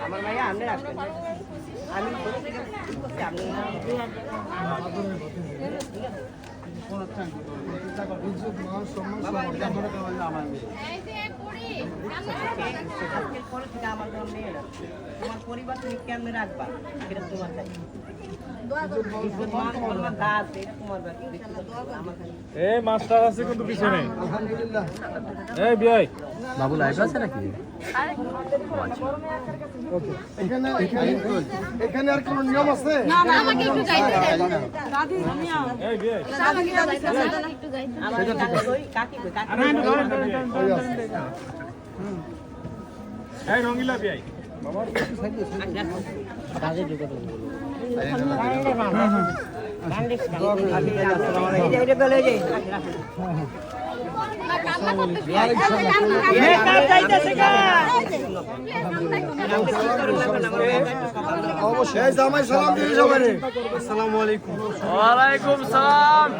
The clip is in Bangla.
আমার মাইয়া আপনি রাখবেন আমি তোমার পরিবার তুমি কেমনে রাখবা এটা তোমার দায়িত্ব। এই মাস্টার আছে কিন্তু পিছনে এই বিয়াই বাবু লাইভ আছে নাকি? এখানে আর কোন নিয়ম আছে? না না আমাকে একটু গাইতে দেন দাদি এই বিয়াই আমাকে একটু গাইতে আমার কাকি কই কাকি এই রঙিলা বিয়াই অবশ্যই জামাই সালাম দিয়ে সবাই। আসসালামু আলাইকুম। ওয়ালাইকুম সালাম।